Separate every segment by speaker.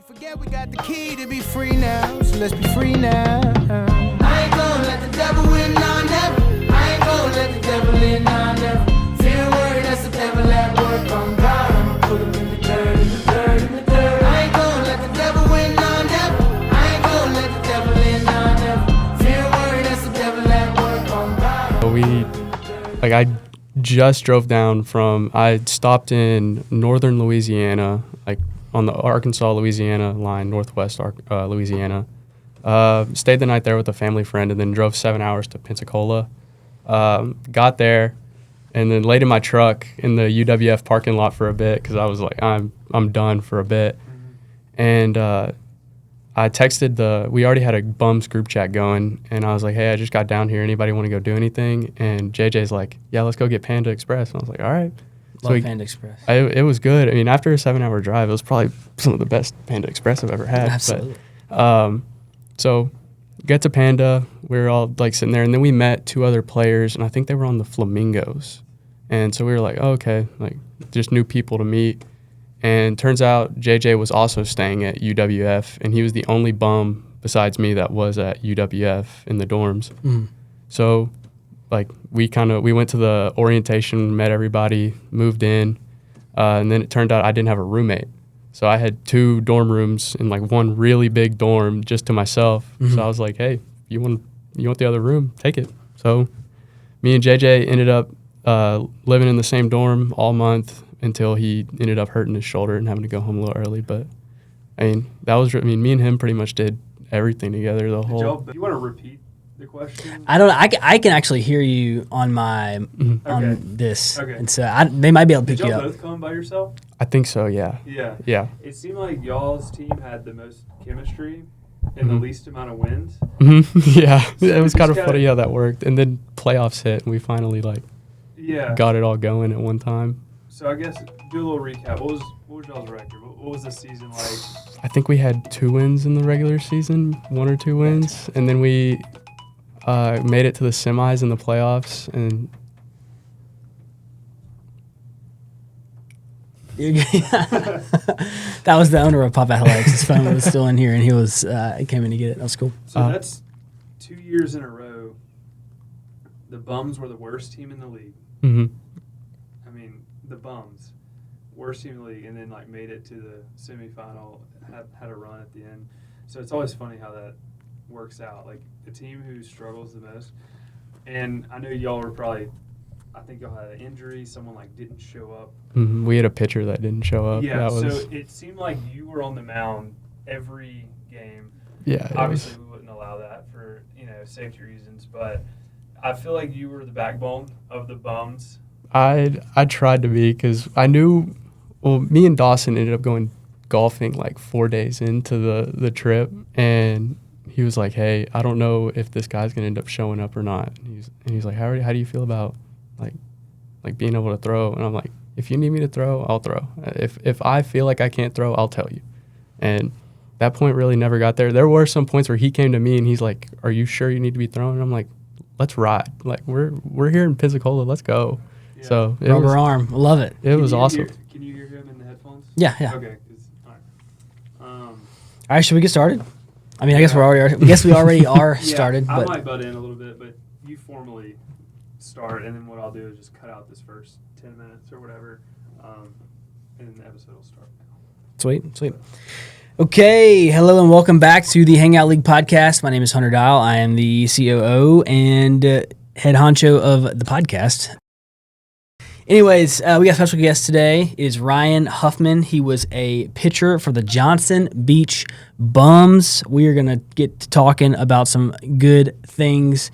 Speaker 1: Forget we got the key to be free now, so let's be free now. I ain't gonna let the devil win, nah, never. I ain't gonna let the devil in, nah, never. Feel worried, that's the devil at work on God. I'ma put him in the dirt, in the dirt, in the dirt. I ain't gonna let the devil win, nah, never. I ain't gonna let the devil in, nah, never. Feel worried, that's the devil at work on God.
Speaker 2: I just drove down I stopped in northern Louisiana, on the Arkansas-Louisiana line, northwest Louisiana. Stayed the night there with a family friend and then drove 7 hours to Pensacola. Got there and then laid in my truck in the UWF parking lot for a bit because I was like, I'm done for a bit. And I texted we already had a bums group chat going, and I was like, hey, I just got down here. Anybody want to go do anything? And JJ's like, yeah, let's go get Panda Express. And I was like, all right.
Speaker 3: Love Panda Express.
Speaker 2: It was good. I mean, after a 7-hour drive, it was probably some of the best Panda Express I've ever had.
Speaker 3: Absolutely.
Speaker 2: But, so get to Panda. We were all sitting there, and then we met 2 other players, and I think they were on the Flamingos. And so we were like, oh, okay, just new people to meet. And turns out JJ was also staying at UWF, and he was the only bum besides me that was at UWF in the dorms. So we went to the orientation, met everybody, moved in, and then it turned out I didn't have a roommate. So I had 2 dorm rooms in one really big dorm just to myself. So I was like, hey, you want the other room? Take it. So me and JJ ended up living in the same dorm all month until he ended up hurting his shoulder and having to go home a little early. But me and him pretty much did everything together the whole.
Speaker 4: You want to repeat the question?
Speaker 3: I don't know. I can actually hear you on my on this, and so they might be able to pick
Speaker 4: Did
Speaker 3: you
Speaker 4: y'all
Speaker 3: up.
Speaker 4: both come by yourself?
Speaker 2: I think so. Yeah.
Speaker 4: Yeah. It seemed like y'all's team had the most chemistry and the least amount of wins.
Speaker 2: Yeah,
Speaker 4: So
Speaker 2: it was kind of
Speaker 4: just
Speaker 2: funny how that worked. And then playoffs hit, and we finally got it all going at one time.
Speaker 4: So I guess do a little recap. What was y'all's record? What was the season like?
Speaker 2: I think we had 2 wins in the regular season, 1 or 2 wins, and then we made it to the semis in the playoffs. And
Speaker 3: that was the owner of Pop Athletics. His phone was still in here, and he came in to get it. That was cool.
Speaker 4: So that's 2 years in a row. The Bums were the worst team in the league. I mean, the Bums, worst team in the league, and then made it to the semifinal. Had a run at the end. So it's always funny how that works out. The team who struggles the most. And I know y'all were probably. I think y'all had an injury. Someone didn't show up.
Speaker 2: We had a pitcher that didn't show up.
Speaker 4: Yeah, so it seemed like you were on the mound every game.
Speaker 2: Yeah.
Speaker 4: Obviously, we wouldn't allow that for safety reasons, but I feel like you were the backbone of the Bums.
Speaker 2: I tried to be because I knew. Well, me and Dawson ended up going golfing 4 days into the trip, and he was like, "Hey, I don't know if this guy's gonna end up showing up or not." And he's like, "How do you feel about being able to throw?" And I'm like, "If you need me to throw, I'll throw. If I feel like I can't throw, I'll tell you." And that point really never got there. There were some points where he came to me and he's like, "Are you sure you need to be throwing?" And I'm like, "Let's ride. We're here in Pensacola. Let's go." Yeah. So
Speaker 3: rubber arm, love it.
Speaker 2: It was awesome.
Speaker 4: Can you hear him in the headphones?
Speaker 3: Yeah.
Speaker 4: Okay.
Speaker 3: All right, should we get started? I mean, I guess we already are started.
Speaker 4: I
Speaker 3: But
Speaker 4: might butt in a little bit, but you formally start, and then what I'll do is just cut out this first 10 minutes or whatever, and then the episode will start now.
Speaker 3: Sweet. Okay, hello and welcome back to the Hangout League podcast. My name is Hunter Dial. I am the COO and head honcho of the podcast. Anyways, we got a special guest today. It is Ryan Huffman. He was a pitcher for the Johnson Beach Bums. We are going to get to talking about some good things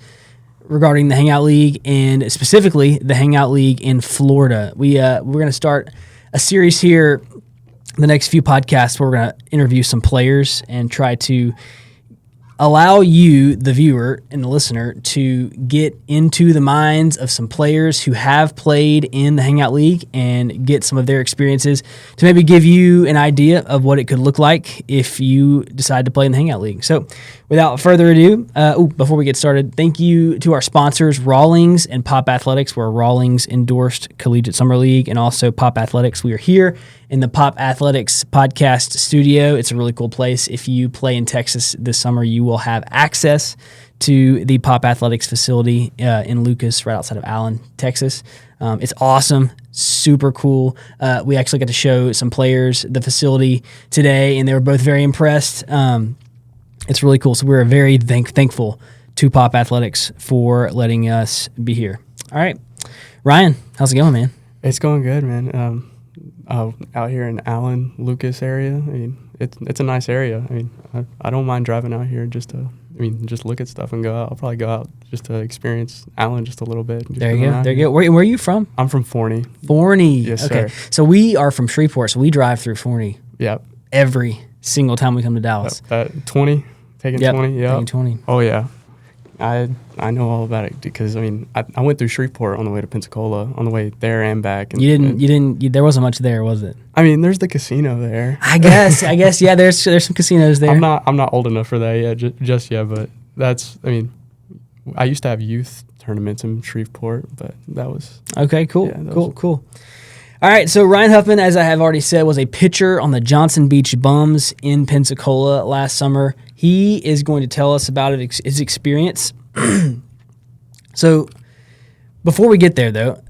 Speaker 3: regarding the Hangout League and specifically the Hangout League in Florida. We're going to start a series here the next few podcasts where we're going to interview some players and try to allow you, the viewer and the listener, to get into the minds of some players who have played in the Hangout League and get some of their experiences to maybe give you an idea of what it could look like if you decide to play in the Hangout League. So without further ado, before we get started, thank you to our sponsors, Rawlings and Pop Athletics. We're a Rawlings endorsed collegiate summer league and also Pop Athletics. We are here in the Pop Athletics podcast studio. It's a really cool place. If you play in Texas this summer, you will have access to the Pop Athletics facility in Lucas, right outside of Allen, Texas. It's awesome, super cool. We actually got to show some players the facility today, and they were both very impressed. It's really cool. So we're very thankful to Pop Athletics for letting us be here. All right, Ryan, how's it going, man?
Speaker 2: It's going good, man. Out here in Allen, Lucas area, I mean, it's a nice area. I mean, I don't mind driving out here just to, just look at stuff and go out. I'll probably go out just to experience Allen just a little bit.
Speaker 3: There you go. There you go. Where are you from?
Speaker 2: I'm from Forney.
Speaker 3: Forney.
Speaker 2: Yes,
Speaker 3: okay.
Speaker 2: sir.
Speaker 3: So we are from Shreveport, so we drive through Forney.
Speaker 2: Yep.
Speaker 3: Every single time we come to Dallas.
Speaker 2: 20, taking 20. Yeah.
Speaker 3: Taking 20.
Speaker 2: Oh yeah. I know all about it because I went through Shreveport on the way to Pensacola on the way there and back. And,
Speaker 3: you didn't. There wasn't much there, was it?
Speaker 2: I mean, there's the casino there.
Speaker 3: I guess. Yeah. There's some casinos there.
Speaker 2: I'm not old enough for that yet, just yet. But I used to have youth tournaments in Shreveport, but that was
Speaker 3: okay. Cool.
Speaker 2: Yeah,
Speaker 3: Cool. All right, so Ryan Huffman, as I have already said, was a pitcher on the Johnson Beach Bums in Pensacola last summer. He is going to tell us about his experience. So before we get there, though,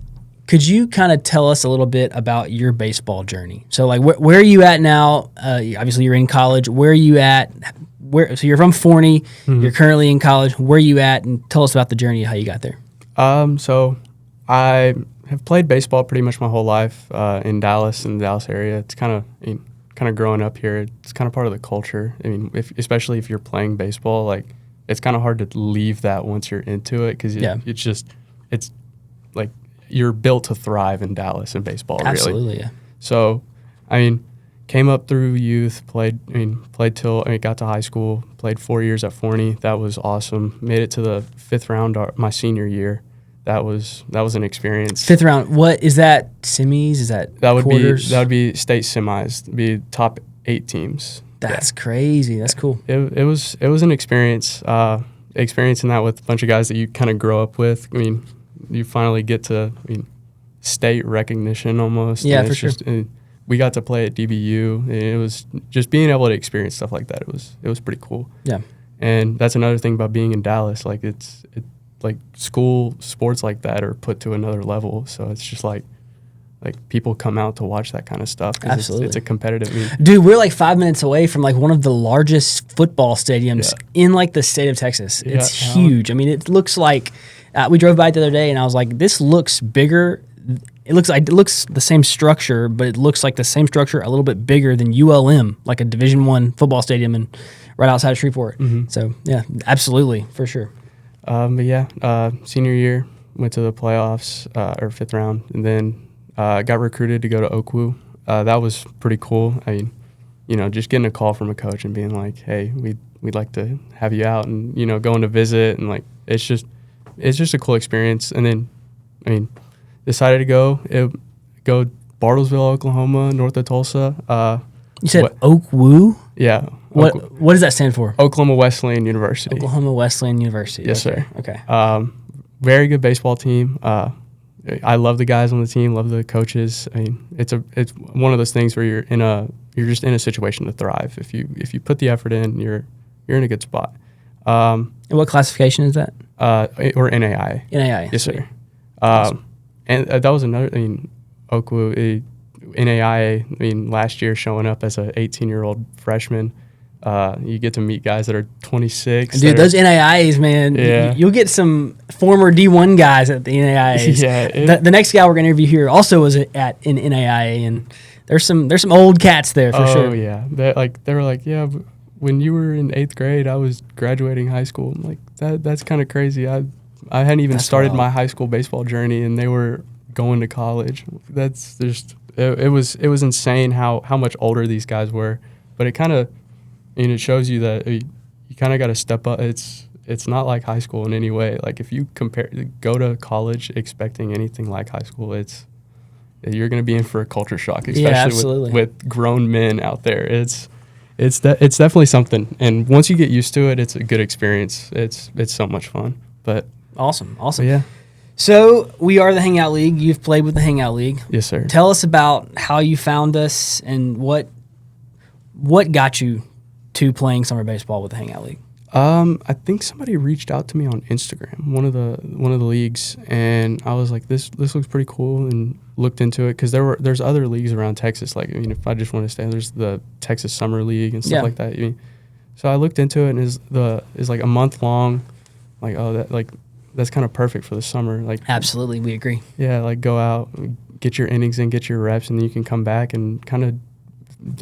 Speaker 3: could you kind of tell us a little bit about your baseball journey? So, like, where are you at now? Obviously, you're in college. Where are you at? So you're from Forney. Mm-hmm. You're currently in college. Where are you at? And tell us about the journey of how you got there.
Speaker 2: So I have played baseball pretty much my whole life in Dallas, in the Dallas area. It's kind of growing up here. It's kind of part of the culture. I mean, especially if you're playing baseball, like it's kind of hard to leave that once you're into it because it's like you're built to thrive in Dallas in baseball.
Speaker 3: Absolutely,
Speaker 2: really.
Speaker 3: Yeah.
Speaker 2: So, came up through youth, got to high school, played 4 years at Forney. That was awesome. Made it to the 5th round my senior year. That was an experience.
Speaker 3: 5th round. What is that? Semis? Is that quarters?
Speaker 2: That would be state semis. Be top 8 teams.
Speaker 3: That's crazy. That's cool.
Speaker 2: It was an experience. Experiencing that with a bunch of guys that you kind of grow up with. I mean, you finally get to state recognition almost.
Speaker 3: Yeah, for sure.
Speaker 2: We got to play at DBU, and it was just being able to experience stuff like that. It was pretty cool.
Speaker 3: Yeah.
Speaker 2: And that's another thing about being in Dallas. Like like school sports like that are put to another level. So it's just like people come out to watch that kind of stuff.
Speaker 3: Absolutely.
Speaker 2: It's a competitive league.
Speaker 3: Dude, we're like 5 minutes away from like one of the largest football stadiums in like the state of Texas.
Speaker 2: Yeah.
Speaker 3: It's huge. I mean, it looks like we drove by it the other day and I was like, this looks bigger. It looks the same structure, but it looks like the same structure a little bit bigger than ULM, like a Division I football stadium and right outside of Shreveport. Mm-hmm. So yeah, absolutely, for sure.
Speaker 2: Senior year, went to the playoffs or 5th round, and then got recruited to go to Oakwoo. That was pretty cool. I mean, just getting a call from a coach and being like, "Hey, we'd like to have you out," and going to visit, and like it's just a cool experience. And then, decided to go Bartlesville, Oklahoma, north of Tulsa.
Speaker 3: You said Oakwoo?
Speaker 2: Yeah.
Speaker 3: What does that stand for?
Speaker 2: Oklahoma Wesleyan University.
Speaker 3: Oklahoma Wesleyan University.
Speaker 2: Yes,
Speaker 3: okay.
Speaker 2: sir.
Speaker 3: Okay.
Speaker 2: Very good baseball team. I love the guys on the team. Love the coaches. I mean, it's one of those things where you're just in a situation to thrive. If you put the effort in, you're in a good spot.
Speaker 3: And what classification is that?
Speaker 2: Or NAI.
Speaker 3: NAI.
Speaker 2: Yes,
Speaker 3: sweet.
Speaker 2: sir. Awesome. And that was another. Oakwoo, NAIA. Last year showing up as a 18-year-old freshman. You get to meet guys that are 26.
Speaker 3: Dude, those NAIAs, man.
Speaker 2: Yeah.
Speaker 3: You'll get some former D1 guys at the NAIAs.
Speaker 2: Yeah.
Speaker 3: The next guy we're going to interview here also was at an NAIA, and there's some old cats there for sure.
Speaker 2: Oh, yeah. They were like, yeah, when you were in 8th grade, I was graduating high school. I'm like, that's kind of crazy. I hadn't even started my high school baseball journey, and they were going to college. That's just it was insane how much older these guys were. But it kind of it shows you that you kind of got to step up. It's not like high school in any way. Like if you go to college expecting anything like high school, you're going to be in for a culture shock, especially with grown men out there. It's definitely something. And once you get used to it, it's a good experience. It's so much fun. But
Speaker 3: awesome.
Speaker 2: Yeah.
Speaker 3: So we are the Hangout League. You've played with the Hangout League.
Speaker 2: Yes, sir.
Speaker 3: Tell us about how you found us and what got you to playing summer baseball with the Hangout League.
Speaker 2: I think somebody reached out to me on Instagram, one of the leagues, and I was like, this looks pretty cool, and looked into it because there's other leagues around Texas. Like, I mean, if I just want to stay, there's the Texas Summer League and stuff like that. I mean, so I looked into it, and is like a month long. Like, oh, that's kind of perfect for the summer. Like,
Speaker 3: Absolutely, we agree.
Speaker 2: yeah, like go out, get your innings in, get your reps, and then you can come back and kind of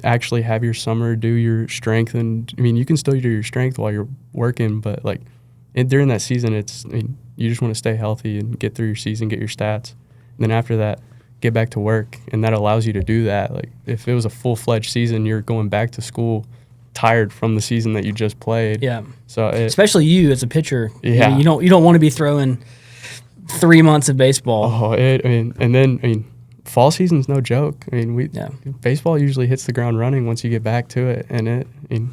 Speaker 2: actually have your summer, do your strength. And I mean, you can still do your strength while you're working, but like during that season, you just want to stay healthy and get through your season, get your stats. And then after that, get back to work. And that allows you to do that. Like if it was a full-fledged season, you're going back to school tired from the season that you just played.
Speaker 3: Yeah.
Speaker 2: So
Speaker 3: especially you as a pitcher.
Speaker 2: Yeah.
Speaker 3: I mean, you don't want to be throwing 3 months of baseball.
Speaker 2: Fall season's no joke. I mean, baseball usually hits the ground running once you get back to it, and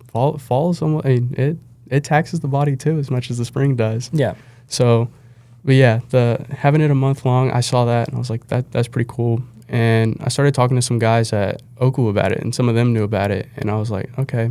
Speaker 2: fall is almost, it taxes the body too as much as the spring does.
Speaker 3: Yeah.
Speaker 2: So, but yeah, having it a month long, I saw that and I was like, that's pretty cool. And I started talking to some guys at Oku about it, and some of them knew about it, and I was like, okay.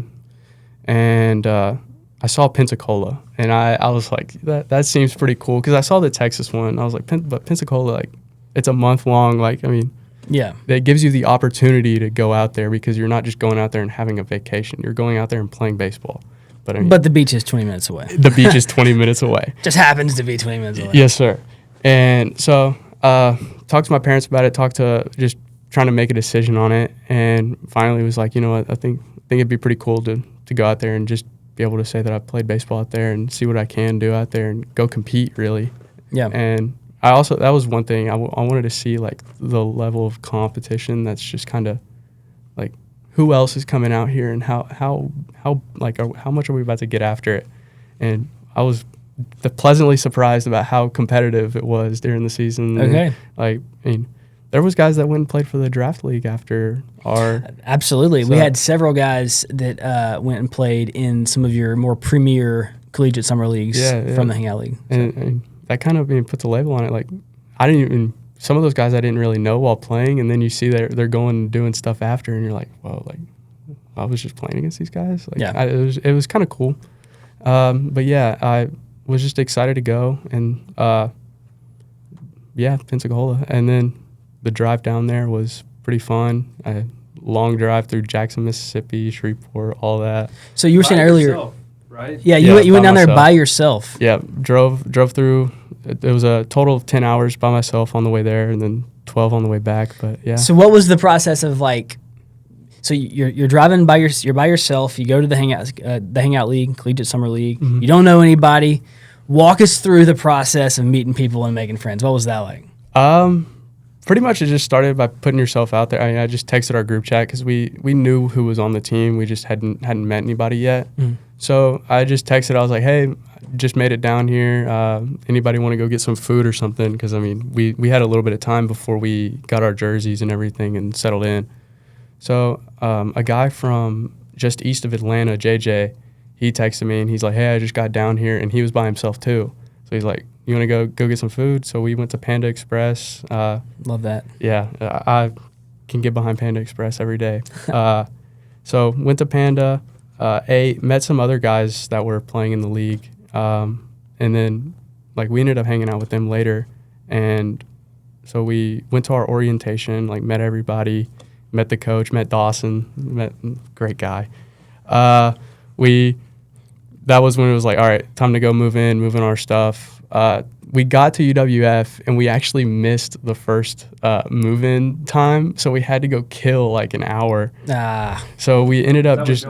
Speaker 2: And I saw Pensacola, and I was like, that seems pretty cool because I saw the Texas one. I was like, but Pensacola, like, it's a month long. Like, I mean,
Speaker 3: yeah,
Speaker 2: it gives you the opportunity to go out there because you're not just going out there and having a vacation. You're going out there and playing baseball. But I mean,
Speaker 3: but the beach is 20 minutes away.
Speaker 2: The beach is 20 minutes away.
Speaker 3: Just happens to be 20 minutes away.
Speaker 2: Yes, sir. And so, talked to my parents about it. Talked to just trying to make a decision on it, and finally was like, you know what, I think it'd be pretty cool to go out there and just be able to say that I played baseball out there and see what I can do out there and go compete really. Yeah. And that was one thing I wanted to see, like the level of competition that's just kind of like who else is coming out here and how much are we about to get after it. And I was pleasantly surprised about how competitive it was during the season.
Speaker 3: Okay.
Speaker 2: And, there was guys that went and played for the draft league after our.
Speaker 3: Absolutely. We had several guys that went and played in some of your more premier collegiate summer leagues from the Hangout League. So.
Speaker 2: And that kind of puts a label on it. Like, some of those guys I didn't really know while playing, and then you see they're going and doing stuff after, and you're like, whoa, like, I was just playing against these guys. Like, it was kind of cool. But yeah, I was just excited to go, and Pensacola. And then the drive down there was pretty fun. A long drive through Jackson, Mississippi, Shreveport, all that.
Speaker 3: So you were saying earlier,
Speaker 4: yourself, right?
Speaker 3: Yeah, you went down there by yourself.
Speaker 2: Yeah, drove through. It was a total of 10 hours by myself on the way there, and then 12 on the way back. But yeah.
Speaker 3: So what was the process of like? So you're driving you're by yourself. You go to the Hangout League, Collegiate Summer League. Mm-hmm. You don't know anybody. Walk us through the process of meeting people and making friends. What was that like?
Speaker 2: Pretty much it just started by putting yourself out there. I just texted our group chat because we knew who was on the team. We just hadn't met anybody yet. Mm. So I just texted. I was like, hey, just made it down here. Anybody want to go get some food or something? Because, I mean, we had a little bit of time before we got our jerseys and everything and settled in. So a guy from just east of Atlanta, JJ, he texted me and he's like, hey, I just got down here. And he was by himself too. So he's like, you want to go get some food? So we went to Panda Express.
Speaker 3: Love that.
Speaker 2: Yeah, I can get behind Panda Express every day. So went to Panda, met some other guys that were playing in the league. And then like we ended up hanging out with them later. And so we went to our orientation, like met everybody, met the coach, met Dawson, great guy. That was when it was like, all right, time to go move in our stuff. We got to UWF and we actually missed the first move-in time, so we had to go kill like an hour. So we ended up just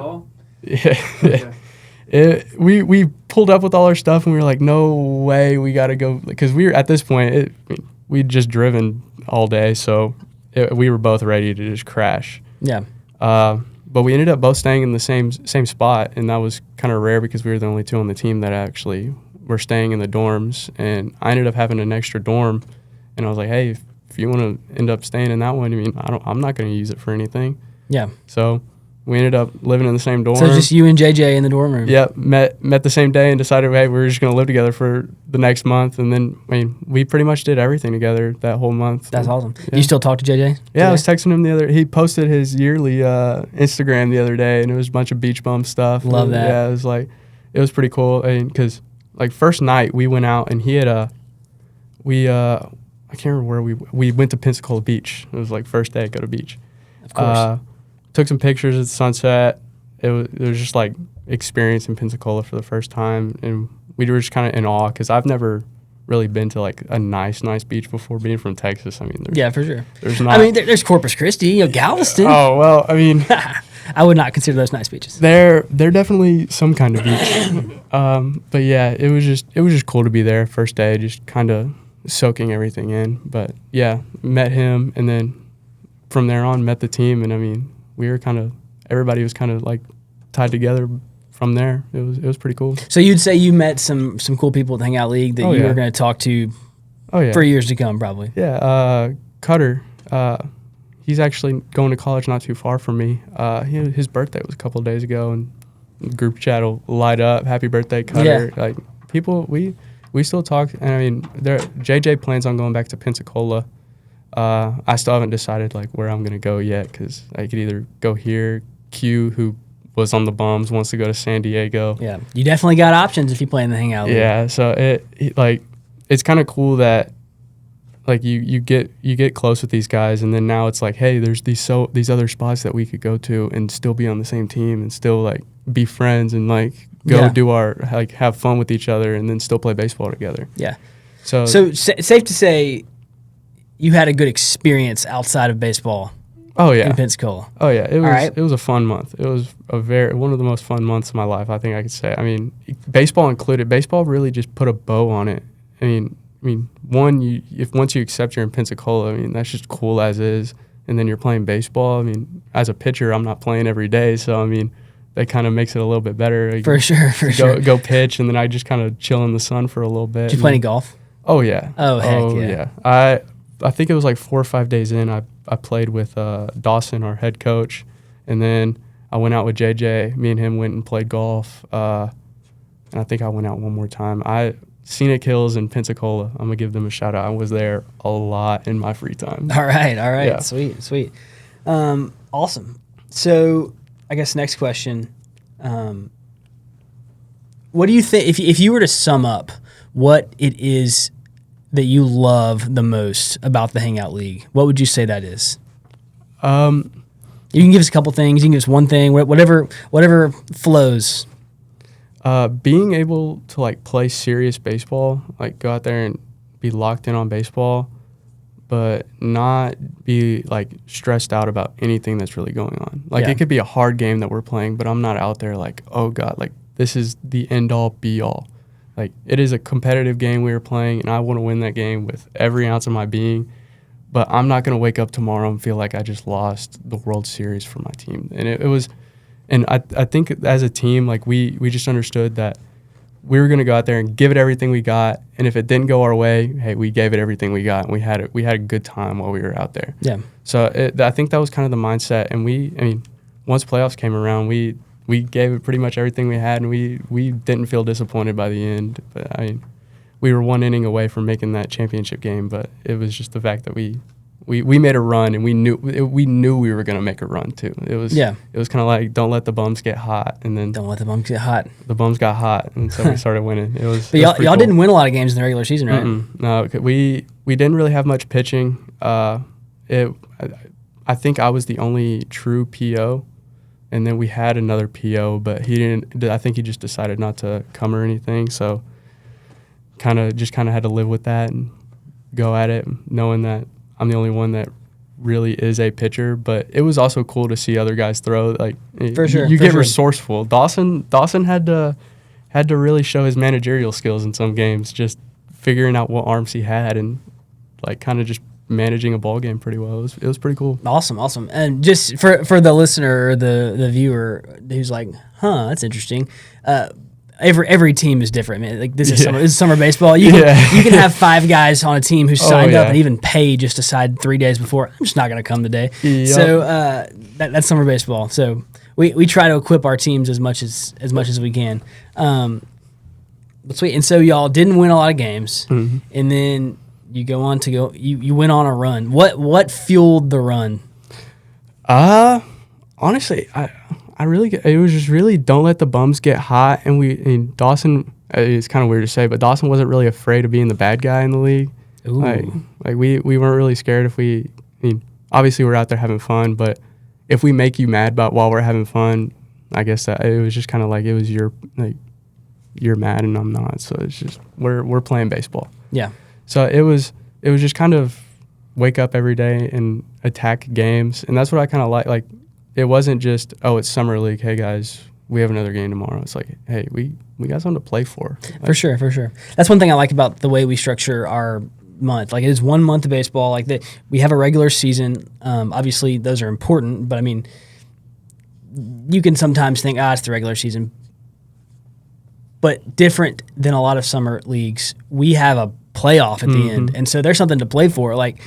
Speaker 2: we pulled up with all our stuff and we were like, no way, we got to go, because we were at this point we'd just driven all day, so we were both ready to just crash.
Speaker 3: Yeah.
Speaker 2: But we ended up both staying in the same spot, and that was kind of rare because we were the only two on the team that actually were staying in the dorms. And I ended up having an extra dorm, and I was like, hey, if you want to end up staying in that one, I mean, I'm not going to use it for anything.
Speaker 3: Yeah.
Speaker 2: So we ended up living in the same dorm.
Speaker 3: So just you and JJ in the dorm room.
Speaker 2: Yep, met the same day and decided, hey, we were just going to live together for the next month. And then, I mean, we pretty much did everything together that whole month.
Speaker 3: That's awesome.
Speaker 2: Yeah.
Speaker 3: You still talk to JJ?
Speaker 2: Yeah, I was texting him he posted his yearly Instagram the other day, and it was a bunch of beach bum stuff.
Speaker 3: Love that.
Speaker 2: Yeah, it was pretty cool. Because, like, first night we went out, and he had I can't remember where we went to Pensacola Beach. It was, like, first day, go to beach.
Speaker 3: Of course.
Speaker 2: Took some pictures at the sunset. It was just like experiencing Pensacola for the first time, and we were just kind of in awe because I've never really been to like a nice beach before. Being from Texas, I mean,
Speaker 3: Yeah, for sure.
Speaker 2: There's not.
Speaker 3: I mean, there's Corpus Christi, Galveston.
Speaker 2: Oh well, I mean,
Speaker 3: I would not consider those nice beaches.
Speaker 2: they're definitely some kind of beach. But yeah, it was just cool to be there first day, just kind of soaking everything in. But yeah, met him, and then from there on met the team, and I mean, everybody was kind of like tied together from there. It was pretty cool.
Speaker 3: So you'd say you met some cool people at the Hangout League that you were going to talk to for years to come, probably.
Speaker 2: Yeah, Cutter. He's actually going to college not too far from me. His birthday was a couple of days ago, and the group chat will light up. Happy birthday, Cutter!
Speaker 3: Yeah.
Speaker 2: Like people, we still talk. And I mean, JJ plans on going back to Pensacola. I still haven't decided like where I'm gonna go yet because I could either go here. Q, who was on the Bums, wants to go to San Diego.
Speaker 3: Yeah, you definitely got options if you play in the Hangout League.
Speaker 2: Yeah, so it's kind of cool that like you get close with these guys, and then now it's like, hey, there's these other spots that we could go to and still be on the same team and still like be friends and like go do our like have fun with each other and then still play baseball together.
Speaker 3: Yeah.
Speaker 2: So
Speaker 3: safe to say you had a good experience outside of baseball.
Speaker 2: Oh yeah,
Speaker 3: in Pensacola.
Speaker 2: Oh yeah, it was
Speaker 3: right.
Speaker 2: It was a fun month. It was one of the most fun months of my life, I think I could say. I mean, baseball included. Baseball really just put a bow on it. I mean, once you accept you're in Pensacola, I mean that's just cool as is. And then you're playing baseball. I mean, as a pitcher, I'm not playing every day, so I mean, that kind of makes it a little bit better.
Speaker 3: For sure.
Speaker 2: Go pitch, and then I just kind of chill in the sun for a little bit.
Speaker 3: Did you play any golf?
Speaker 2: Oh yeah.
Speaker 3: Oh heck yeah.
Speaker 2: I think it was like 4 or 5 days in, I played with Dawson, our head coach, and then I went out with JJ. Me and him went and played golf, and I think I went out one more time. Scenic Hills in Pensacola, I'm going to give them a shout out. I was there a lot in my free time.
Speaker 3: All right.
Speaker 2: Yeah.
Speaker 3: Sweet. Awesome. So I guess next question, what do you think, if you were to sum up what it is that you love the most about the Hangout League, what would you say that is? You can give us a couple things. You can give us one thing, whatever flows.
Speaker 2: Being able to like play serious baseball, like go out there and be locked in on baseball, but not be like stressed out about anything that's really going on. Like it could be a hard game that we're playing, but I'm not out there like, oh God, like this is the end all be all. Like, it is a competitive game we were playing, and I want to win that game with every ounce of my being. But I'm not going to wake up tomorrow and feel like I just lost the World Series for my team. And it was, and I think as a team, like we just understood that we were going to go out there and give it everything we got. And if it didn't go our way, hey, we gave it everything we got, and we had a good time while we were out there.
Speaker 3: Yeah.
Speaker 2: So I think that was kind of the mindset. And once playoffs came around, we gave it pretty much everything we had, and we didn't feel disappointed by the end. But I mean, we were one inning away from making that championship game, but it was just the fact that we made a run, and we knew we were going to make a run too. It was kind of like, don't let the Bums get hot, and then
Speaker 3: don't let the Bums get hot.
Speaker 2: The Bums got hot, and so we started winning.
Speaker 3: But y'all cool. Didn't win a lot of games in the regular season, right?
Speaker 2: No, we didn't really have much pitching. I think I was the only true PO. And then we had another PO, but he didn't. I think he just decided not to come or anything. So, kind of had to live with that and go at it, knowing that I'm the only one that really is a pitcher. But it was also cool to see other guys throw. Like
Speaker 3: for sure,
Speaker 2: you get resourceful. Dawson had to really show his managerial skills in some games, just figuring out what arms he had and like kind of just managing a ball game pretty well. It was pretty cool.
Speaker 3: Awesome. And just for the listener or the viewer who's like, that's interesting. Every team is different, man. Like this is summer baseball. You can have 5 guys on a team who signed up and even paid just decide 3 days before, I'm just not going to come today. Yep. So that's summer baseball. So we try to equip our teams as much as we can. But sweet. And so y'all didn't win a lot of games, and then you go on to go. You went on a run. What fueled the run?
Speaker 2: Honestly, I really it was just really don't let the bums get hot, and Dawson. It's kind of weird to say, but Dawson wasn't really afraid of being the bad guy in the league.
Speaker 3: Ooh.
Speaker 2: Like we weren't really scared if obviously we're out there having fun, but if we make you mad about while we're having fun, I guess that it was just kind of like it was you're mad and I'm not, so it's just we're playing baseball.
Speaker 3: Yeah.
Speaker 2: So it was just kind of wake up every day and attack games, and that's what I kind of like. Like it wasn't just it's summer league. Hey guys, we have another game tomorrow. It's like, hey, we got something to play for. Like,
Speaker 3: for sure. That's one thing I like about the way we structure our month. Like it is 1 month of baseball. Like we have a regular season. Obviously, those are important, but I mean, you can sometimes think, it's the regular season. But different than a lot of summer leagues, we have a playoff at the end, and so there's something to play for. Like,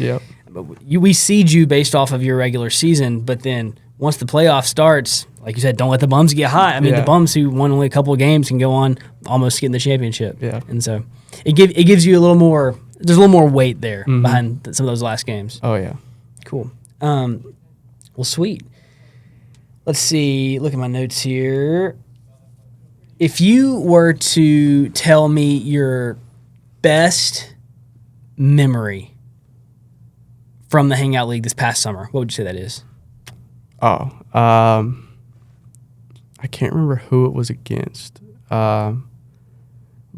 Speaker 3: we seed you based off of your regular season, but then once the playoff starts, like you said, don't let the bums get hot. I mean, the bums who won only a couple of games can go on almost getting the championship. Yeah. And so it gives you a little more. There's a little more weight there behind some of those last games.
Speaker 2: Oh yeah.
Speaker 3: Cool. Well, sweet. Let's see. Look at my notes here. If you were to tell me your best memory from the Hangout League this past summer, what would you say that is?
Speaker 2: I can't remember who it was against, but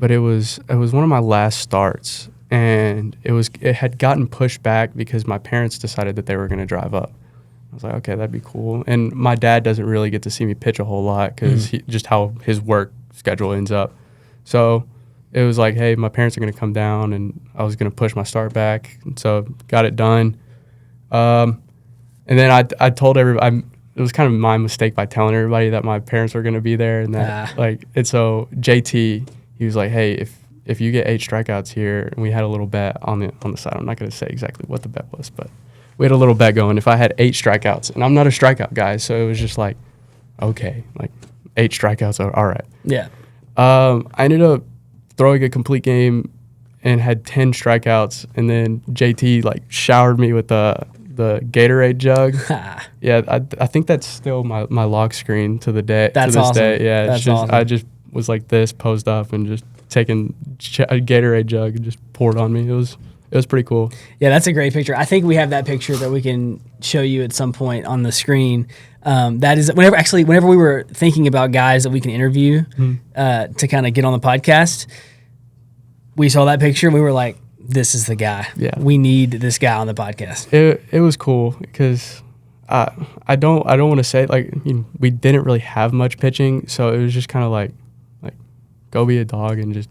Speaker 2: it was one of my last starts, and it had gotten pushed back because my parents decided that they were going to drive up. I was like, okay, that'd be cool. And my dad doesn't really get to see me pitch a whole lot because just how his work schedule ends up. So it was like, hey, my parents are going to come down, and I was going to push my start back. And so got it done. And then I told everybody, it was kind of my mistake by telling everybody that my parents were going to be there, and that and so JT, he was like, hey, if you get 8 strikeouts here, and we had a little bet on the side. I'm not going to say exactly what the bet was, but we had a little bet going. If I had 8 strikeouts, and I'm not a strikeout guy, so it was just like, okay, like 8 strikeouts are all right.
Speaker 3: Yeah.
Speaker 2: I ended up throwing a complete game and had 10 strikeouts, and then JT like showered me with the Gatorade jug. Yeah, I think that's still my lock screen to this
Speaker 3: awesome.
Speaker 2: day. Yeah,
Speaker 3: that's awesome.
Speaker 2: I just was like this, posed up, and just taking a Gatorade jug and just poured on me. It was pretty cool. Yeah,
Speaker 3: that's a great picture. I think we have that picture that we can show you at some point on the screen. That is whenever we were thinking about guys that we can interview to kind of get on the podcast, we saw that picture and we were like, this is the guy. Yeah. We need this guy on the podcast.
Speaker 2: It was cool because I don't want to say we didn't really have much pitching, so it was just kind of like go be a dog and just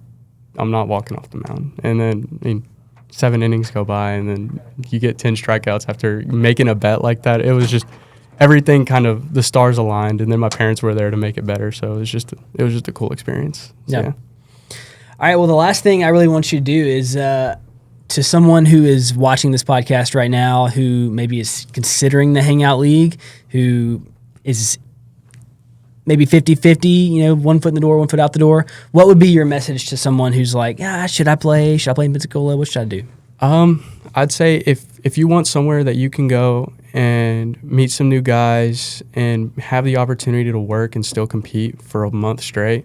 Speaker 2: I'm not walking off the mound. And then 7 innings go by and then you get 10 strikeouts after making a bet like that. It was just everything kind of the stars aligned, and then my parents were there to make it better. So it was just a cool experience. So, yeah.
Speaker 3: All right. Well, the last thing I really want you to do is to someone who is watching this podcast right now, who maybe is considering the Hangout League, who is maybe 50-50, 1 foot in the door, 1 foot out the door. What would be your message to someone who's like, should I play? Should I play in Pensacola? What should I do?
Speaker 2: I'd say if you want somewhere that you can go and meet some new guys and have the opportunity to work and still compete for a month straight,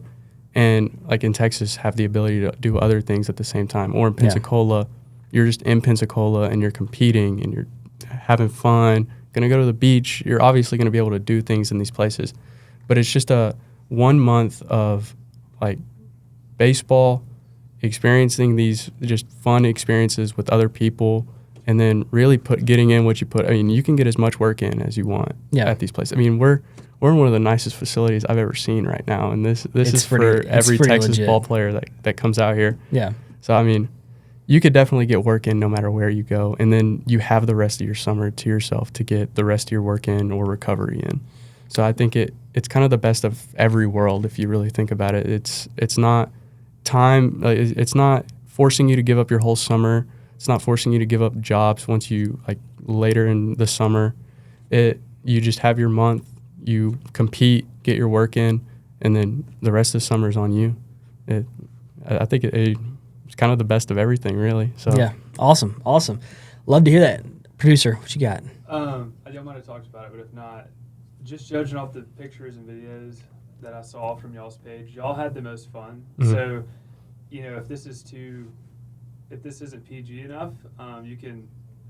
Speaker 2: and like in Texas, have the ability to do other things at the same time, or in Pensacola, you're just in Pensacola and you're competing and you're having fun, gonna go to the beach. You're obviously gonna be able to do things in these places, but it's just a 1 month of like baseball, experiencing these just fun experiences with other people, and then really getting in what you put. I mean, you can get as much work in as you want at these places. I mean, we're in one of the nicest facilities I've ever seen right now, and this is for every Texas legit ball player that comes out here. Yeah. So I mean, you could definitely get work in no matter where you go, and then you have the rest of your summer to yourself to get the rest of your work in or recovery in. So I think it's kind of the best of every world if you really think about it. It's not time. It's not forcing you to give up your whole summer. It's not forcing you to give up jobs once you later in the summer. You just have your month you compete, get your work in, and then the rest of the summer is on you. I think it's kind of the best of everything, really. So
Speaker 3: Yeah, awesome. Love to hear that. Producer, what you got?
Speaker 4: Y'all might have talked about it, but if not, just judging off the pictures and videos that I saw from y'all's page, y'all had the most fun.
Speaker 2: Mhm.
Speaker 4: So, if this isn't PG enough,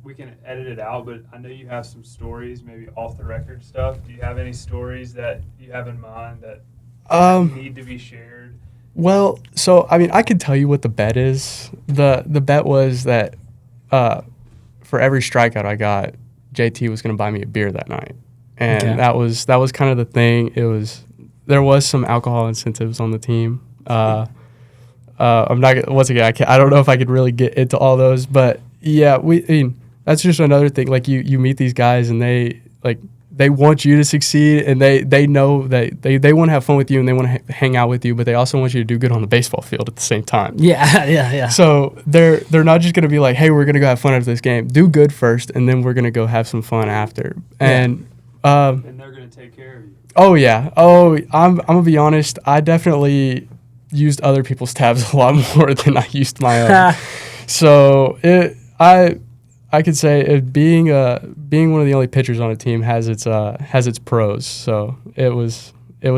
Speaker 4: we can edit it out. But I know you have some stories, maybe off the record stuff. Do you have any stories that you have in mind that need to be shared?
Speaker 2: Well, so I mean, I could tell you what the bet is. The bet was that for every strikeout I got, JT was going to buy me a beer that night, and that was kind of the thing. There was some alcohol incentives on the team. I'm not once again. I don't know if I could really get into all those, but yeah, that's just another thing. Like you meet these guys and they want you to succeed, and they know that they want to have fun with you and they want to hang out with you, but they also want you to do good on the baseball field at the same time.
Speaker 3: Yeah.
Speaker 2: So they're not just going to be like, hey, we're going to go have fun after this game. Do good first, and then we're going to go have some fun after. And
Speaker 4: they're going to take care of you.
Speaker 2: Oh yeah. Oh, I'm gonna be honest. I definitely used other people's tabs a lot more than I used my own. So I could say being one of the only pitchers on a team has its pros. So it was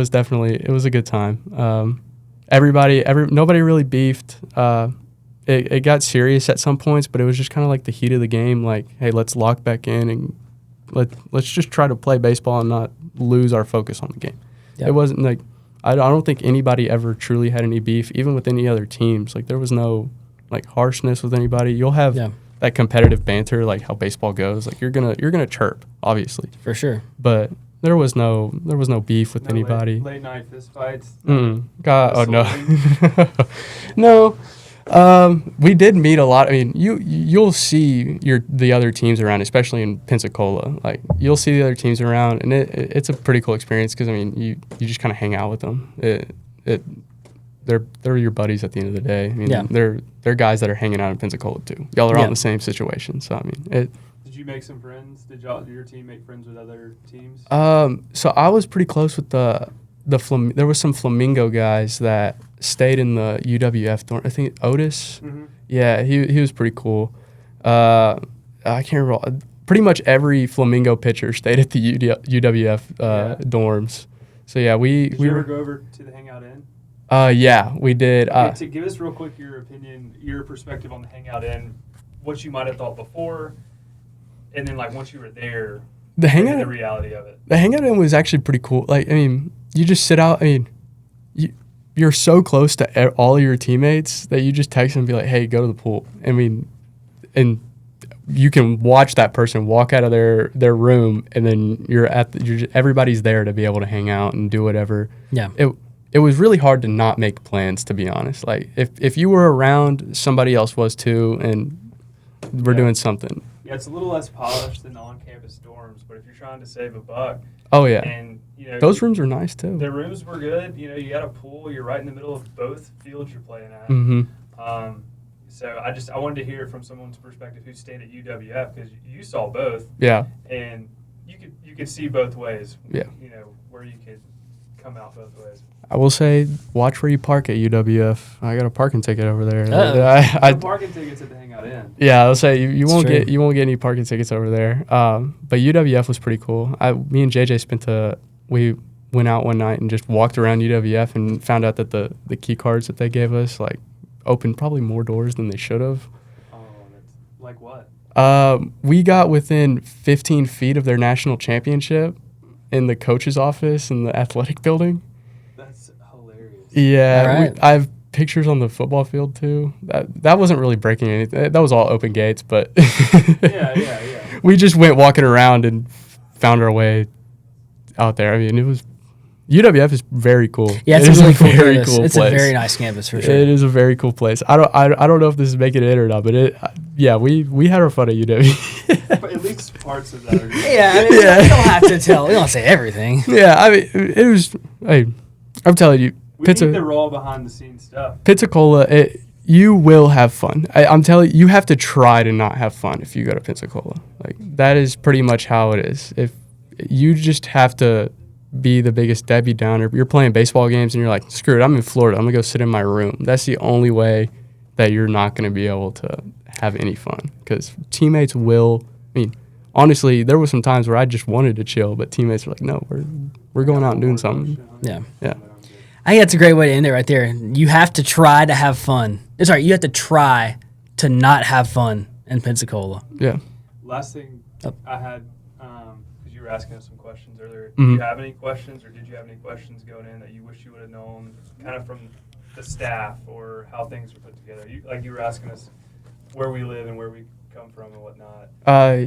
Speaker 2: definitely a good time. Nobody really beefed. It got serious at some points, but it was just kind of like the heat of the game. Like, hey, let's lock back in and let's just try to play baseball and not lose our focus on the game. Yep. It wasn't like I don't think anybody ever truly had any beef, even with any other teams. Like there was no like harshness with anybody. You'll have that competitive banter, like how baseball goes. Like you're gonna chirp, obviously,
Speaker 3: for sure.
Speaker 2: But there was no beef with anybody.
Speaker 4: Late night fist fights.
Speaker 2: God, oh no, no. We did meet a lot. I mean, you'll see the other teams around, especially in Pensacola. Like you'll see the other teams around, and it's a pretty cool experience because I mean, you just kind of hang out with them. They're your buddies at the end of the day. I mean, they're guys that are hanging out in Pensacola too. Y'all are all in the same situation. So I mean,
Speaker 4: Did you make some friends? Did your team make friends with other teams?
Speaker 2: So I was pretty close with there was some Flamingo guys that stayed in the UWF dorm. I think Otis. Mm-hmm. Yeah, he was pretty cool. I can't remember. Pretty much every Flamingo pitcher stayed at the UWF dorms. So yeah, Did
Speaker 4: you ever go over to the Hangout Inn?
Speaker 2: Yeah, we did.
Speaker 4: To give us real quick your opinion, your perspective on the Hangout Inn, what you might have thought before, and then like once you were there, the reality of it.
Speaker 2: The Hangout Inn was actually pretty cool. Like I mean, you just sit out. I mean, you're so close to all of your teammates that you just text them and be like, "Hey, go to the pool." I mean, and you can watch that person walk out of their room, and then everybody's there to be able to hang out and do whatever.
Speaker 3: Yeah.
Speaker 2: It was really hard to not make plans, to be honest. Like if you were around, somebody else was too, and we're doing something.
Speaker 4: Yeah, it's a little less polished than on-campus dorms, but if you're trying to save a buck,
Speaker 2: oh yeah,
Speaker 4: and
Speaker 2: those rooms were nice too.
Speaker 4: The rooms were good. You got a pool. You're right in the middle of both fields you're playing at.
Speaker 2: Mm-hmm.
Speaker 4: So I wanted to hear it from someone's perspective who stayed at UWF because you saw both.
Speaker 2: Yeah.
Speaker 4: And you could see both ways.
Speaker 2: Yeah.
Speaker 4: Where you could come out both ways.
Speaker 2: I will say, watch where you park at UWF. I got a parking ticket over there.
Speaker 4: No parking tickets at the Hangout Inn.
Speaker 2: Yeah, I'll say you won't get any parking tickets over there. But UWF was pretty cool. Me and JJ we went out one night and just walked around UWF and found out that the key cards that they gave us opened probably more doors than they should have.
Speaker 4: Oh, that's like what?
Speaker 2: We got within 15 feet of their national championship in the coach's office in the athletic building.
Speaker 4: That's hilarious.
Speaker 2: Yeah,
Speaker 3: right.
Speaker 2: I have pictures on the football field too. That wasn't really breaking anything. That was all open gates, but
Speaker 4: yeah.
Speaker 2: We just went walking around and found our way out there. I mean, UWF is very cool.
Speaker 3: Yeah, it's a really cool campus. It's a very nice campus for sure.
Speaker 2: It is a very cool place. I don't know if this is making it or not, but we had our fun at UW.
Speaker 4: But at least parts of that are good.
Speaker 3: Yeah, I mean, we don't have to tell. We don't say everything.
Speaker 2: Yeah, I mean, it was. Hey, I'm telling you,
Speaker 4: we need the raw behind the scenes stuff.
Speaker 2: Pensacola, you will have fun. I'm telling you, you have to try to not have fun if you go to Pensacola. Like that is pretty much how it is. If you just have to be the biggest Debbie Downer. You're playing baseball games and you're like, screw it, I'm in Florida. I'm going to go sit in my room. That's the only way that you're not going to be able to have any fun, because teammates will. I mean, honestly, there were some times where I just wanted to chill, but teammates were like, no, we're going out and doing something.
Speaker 3: Yeah.
Speaker 2: Yeah.
Speaker 3: I think that's a great way to end it right there. You have to try to have fun. Sorry, you have to try to not have fun in Pensacola.
Speaker 2: Yeah.
Speaker 4: Last thing I had, because you were asking us some questions earlier.
Speaker 2: Mhm.
Speaker 4: Do you have any questions, or did you have any questions going in that you wish you would have known, kind of from the staff or how things were put together? You were asking us where we live and where we come from and whatnot.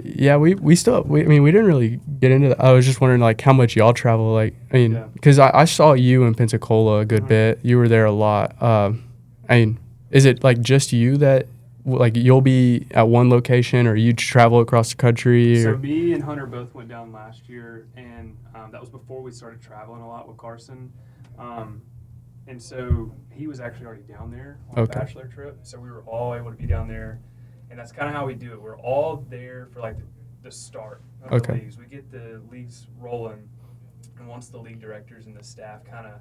Speaker 2: Yeah, we didn't really get into that. I was just wondering, like, how much y'all travel. Like, I mean,
Speaker 4: Yeah.
Speaker 2: because I saw you in Pensacola a good
Speaker 4: Mhm.
Speaker 2: bit. You were there a lot. I mean, is it like just you that, like, you'll be at one location, or you travel across the country?
Speaker 4: So
Speaker 2: Or?
Speaker 4: me and Hunter both went down last year, and that was before we started traveling a lot with Carson. And so he was actually already down there on
Speaker 2: Okay.
Speaker 4: a bachelor trip, so we were all able to be down there, and that's kind of how we do it. We're all there for like the start of the
Speaker 2: Okay.
Speaker 4: leagues. We get the leagues rolling, and once the league directors and the staff kind of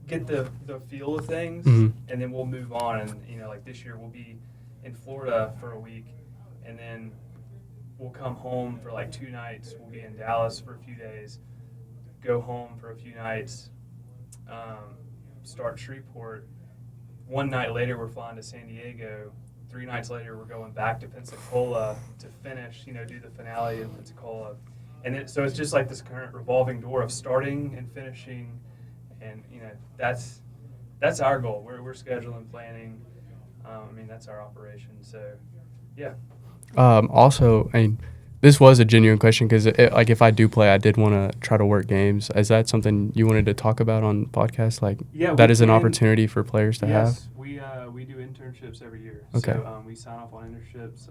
Speaker 4: get the feel of things,
Speaker 2: Mhm.
Speaker 4: and then we'll move on. And like this year we'll be in Florida for a week, and then we'll come home for like 2 nights. We'll be in Dallas for a few days, go home for a few nights, start Shreveport. 1 night later we're flying to San Diego. 3 nights later we're going back to Pensacola to finish, do the finale in Pensacola. And so it's just like this current revolving door of starting and finishing, and that's our goal. We're scheduling, planning. That's our operation. So, yeah.
Speaker 2: Also, I mean, this was a genuine question, because like, if I do play, I did want to try to work games. Is that something you wanted to talk about on podcast? Like,
Speaker 4: Yeah,
Speaker 2: that
Speaker 4: we
Speaker 2: is an
Speaker 4: can.
Speaker 2: opportunity for players to have.
Speaker 4: Yes, we do internships every year.
Speaker 2: Okay.
Speaker 4: So we sign off on internships.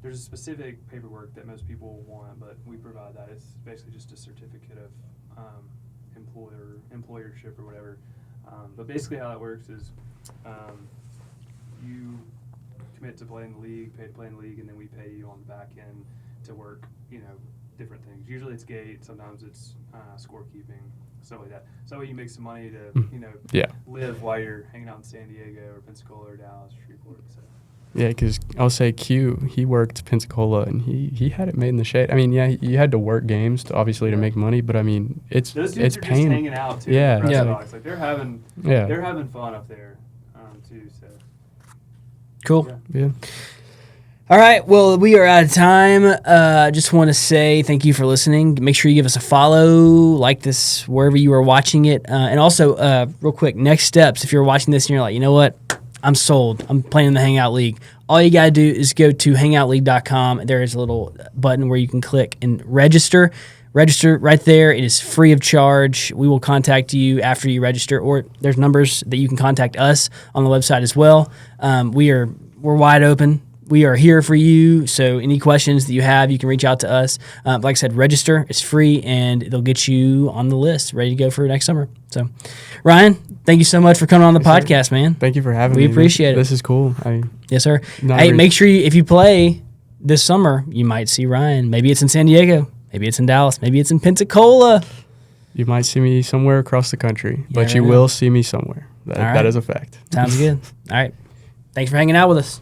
Speaker 4: There's a specific paperwork that most people want, but we provide that. It's basically just a certificate of employership or whatever. But basically how that works is you commit to play in the league, pay to play in the league, and then we pay you on the back end to work, different things. Usually it's gate, sometimes it's scorekeeping, stuff like that. So that way you make some money to,
Speaker 2: Yeah.
Speaker 4: live while you're hanging out in San Diego or Pensacola or Dallas or Shreveport. So.
Speaker 2: Yeah, because I'll say Q, he worked Pensacola, and he had it made in the shade. I mean, yeah, you had to work games to
Speaker 4: Yeah.
Speaker 2: make money, but I mean,
Speaker 4: Those dudes
Speaker 2: it's
Speaker 4: are
Speaker 2: paying.
Speaker 4: just hanging out too.
Speaker 2: Yeah.
Speaker 4: The
Speaker 3: Yeah.
Speaker 4: Dogs. Like they're having fun up there too. So
Speaker 3: Cool.
Speaker 4: yeah.
Speaker 2: Yeah.
Speaker 3: All right. Well, we are out of time. Just want to say thank you for listening. Make sure you give us a follow, like this wherever you are watching it. And also, real quick, next steps. If you're watching this and you're like, you know what? I'm sold. I'm playing in the Hangout League. All you got to do is go to hangoutleague.com. There is a little button where you can click and register. Register right there. It is free of charge. We will contact you after you register, or there's numbers that you can contact us on the website as well. We're wide open. We are here for you. So any questions that you have, you can reach out to us. Like I said, register. It's free, and it'll get you on the list, ready to go for next summer. So, Ryan, thank you so much for coming on the podcast, man.
Speaker 2: Thank you for having
Speaker 3: We
Speaker 2: me.
Speaker 3: appreciate it.
Speaker 2: This is cool.
Speaker 3: Yes, sir.
Speaker 2: Not
Speaker 3: Hey,
Speaker 2: every-
Speaker 3: make sure if you play this summer, you might see Ryan. Maybe it's in San Diego. Maybe it's in Dallas. Maybe it's in Pensacola.
Speaker 2: You might see me somewhere across the country, but
Speaker 3: never
Speaker 2: you
Speaker 3: know.
Speaker 2: will see me somewhere.
Speaker 3: All right.
Speaker 2: That is a fact.
Speaker 3: Sounds good. All right. Thanks for hanging out with us.